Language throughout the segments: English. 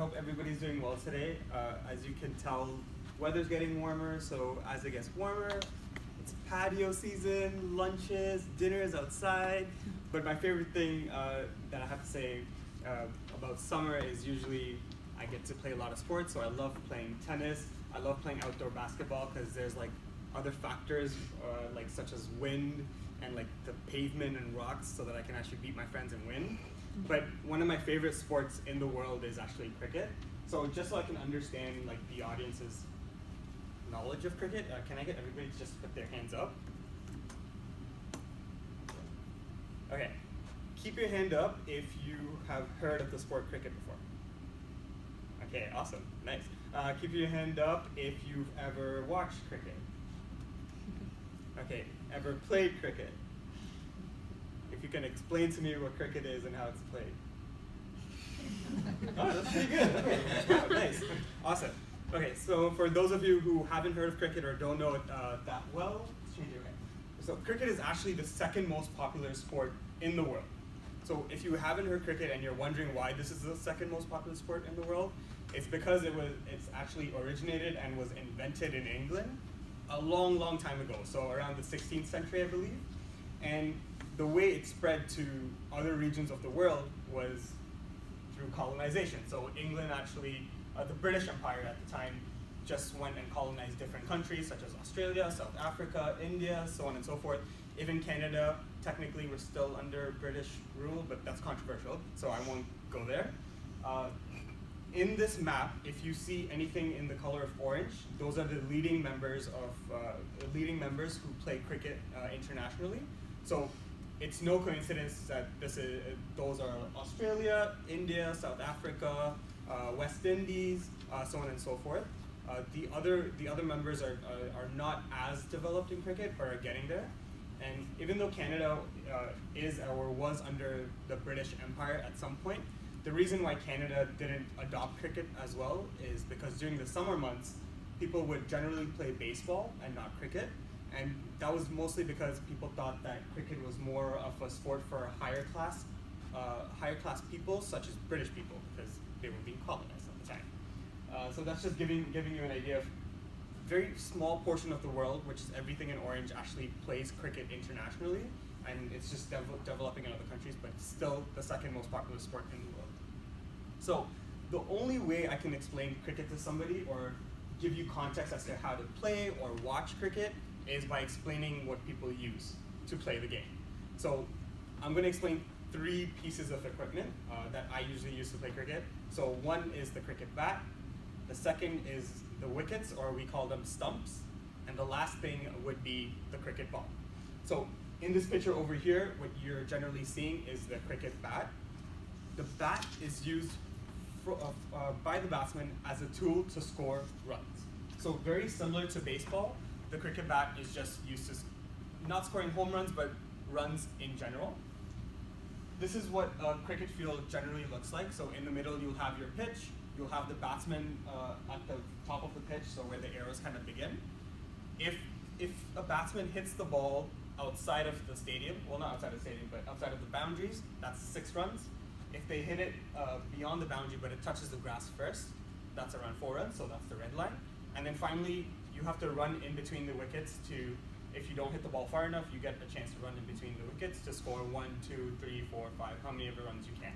hope everybody's doing well today. As you can tell, weather's getting warmer, so as it gets warmer, it's patio season, lunches, dinners outside. But my favorite thing that I have to say about summer is usually I get to play a lot of sports, so I love playing tennis. I love playing outdoor basketball because there's like other factors like such as wind and like the pavement and rocks so that I can actually beat my friends and win. But one of my favorite sports in the world is actually cricket. So just so I can understand like the audience's knowledge of cricket, can I get everybody to just put their hands up? Okay, keep your hand up if you have heard of the sport cricket before. Okay, awesome, nice. Keep your hand up if you've ever watched cricket. Okay, ever played cricket? If you can explain to me what cricket is and how it's played. Oh, that's pretty good. Okay, wow, nice, awesome. Okay, so for those of you who haven't heard of cricket or don't know it that well, let's change it. Okay. So cricket is actually the second most popular sport in the world. So if you haven't heard cricket and you're wondering why this is the second most popular sport in the world, it's because it's actually originated and was invented in England a long, long time ago. So around the 16th century, I believe. And the way it spread to other regions of the world was through colonization. So England actually, the British Empire at the time, just went and colonized different countries such as Australia, South Africa, India, so on and so forth. Even Canada, technically we're still under British rule, but that's controversial, so I won't go there. In this map, if you see anything in the color of orange, those are the leading members who play cricket internationally. So it's no coincidence that those are Australia, India, South Africa, West Indies, so on and so forth. The other members are not as developed in cricket, but are getting there. And even though Canada is or was under the British Empire at some point, the reason why Canada didn't adopt cricket as well is because during the summer months, people would generally play baseball and not cricket. And that was mostly because people thought that cricket was more of a sport for higher class people, such as British people, because they were being colonized at the time. So that's just giving you an idea of very small portion of the world, which is everything in orange, actually plays cricket internationally, and it's just developing in other countries, but it's still the second most popular sport in the world. So the only way I can explain cricket to somebody or give you context as to how to play or watch cricket is by explaining what people use to play the game. So I'm going to explain 3 pieces of equipment that I usually use to play cricket. So one is the cricket bat, the second is the wickets, or we call them stumps, and the last thing would be the cricket ball. So in this picture over here, what you're generally seeing is the cricket bat. The bat is used by the batsman as a tool to score runs. So very similar to baseball, the cricket bat is just used to not scoring home runs, but runs in general. This is what a cricket field generally looks like. So in the middle, you'll have your pitch. You'll have the batsman at the top of the pitch, so where the arrows kind of begin. If a batsman hits the ball outside of the stadium, well, not outside of the stadium, but outside of the boundaries, that's 6 runs. If they hit it beyond the boundary, but it touches the grass first, that's around 4 runs, so that's the red line. And then finally, you have to run in between the wickets to, if you don't hit the ball far enough, you get a chance to run in between the wickets to score 1, 2, 3, 4, 5, how many of the runs you can.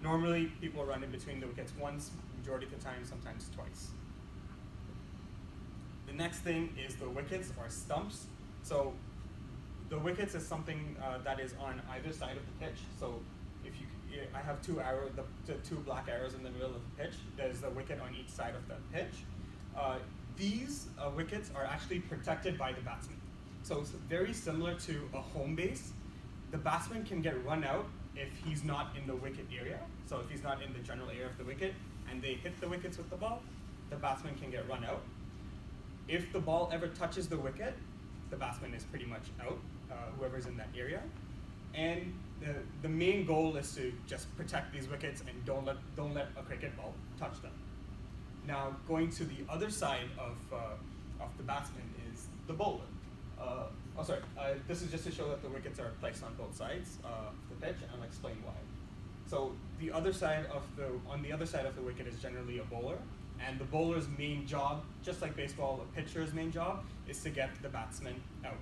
Normally, people run in between the wickets once, majority of the time, sometimes twice. The next thing is the wickets or stumps. So the wickets is something that is on either side of the pitch. So I have 2 arrows, the 2 black arrows in the middle of the pitch. There's the wicket on each side of the pitch. These wickets are actually protected by the batsman. So it's very similar to a home base. The batsman can get run out if he's not in the wicket area. So if he's not in the general area of the wicket and they hit the wickets with the ball, the batsman can get run out. If the ball ever touches the wicket, the batsman is pretty much out, whoever's in that area. And the main goal is to just protect these wickets and don't let a cricket ball touch them. Now, going to the other side of the batsman is the bowler. This is just to show that the wickets are placed on both sides of the pitch, and I'll explain why. So the other side of on the other side of the wicket is generally a bowler, and the bowler's main job, just like baseball, a pitcher's main job is to get the batsman out.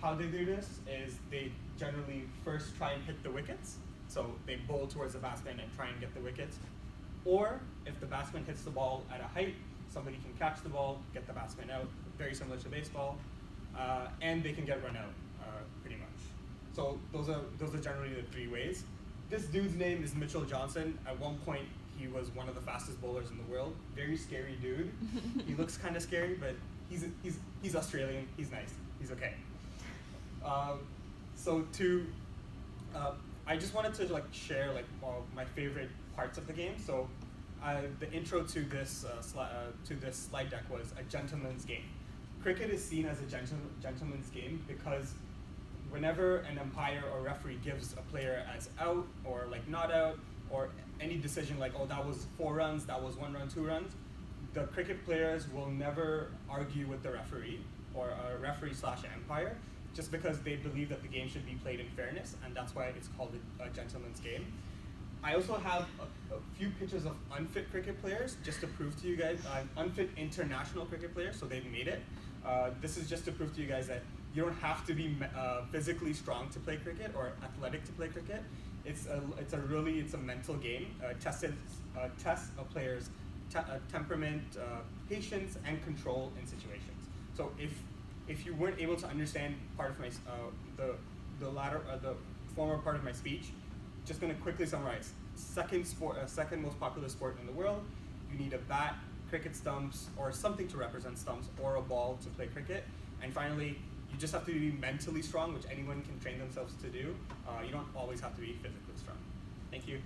How they do this is they generally first try and hit the wickets, so they bowl towards the batsman and try and get the wickets. Or if the batsman hits the ball at a height, somebody can catch the ball, get the batsman out, very similar to baseball, and they can get run out, pretty much. So those are generally the three ways. This dude's name is Mitchell Johnson. At one point, he was one of the fastest bowlers in the world. Very scary dude. He looks kind of scary, but he's Australian. He's nice. He's okay. I just wanted to share my favorite parts of the game. So the intro to this slide deck was a gentleman's game. Cricket is seen as a gentleman's game because whenever an umpire or referee gives a player as out or not out, or any decision like, oh, that was 4 runs, that was 1 run, 2 runs, the cricket players will never argue with the referee or a referee / umpire, just because they believe that the game should be played in fairness, and that's why it's called a gentleman's game. I also have a few pictures of unfit cricket players, just to prove to you guys, unfit international cricket players, so they've made it. This is just to prove to you guys that you don't have to be physically strong to play cricket or athletic to play cricket. It's a mental game. Tests a player's temperament, patience, and control in situations. So if you weren't able to understand part of my the former part of my speech, just going to quickly summarize. Second most popular sport in the world. You need a bat, cricket stumps, or something to represent stumps, or a ball to play cricket. And finally, you just have to be mentally strong, which anyone can train themselves to do. You don't always have to be physically strong. Thank you.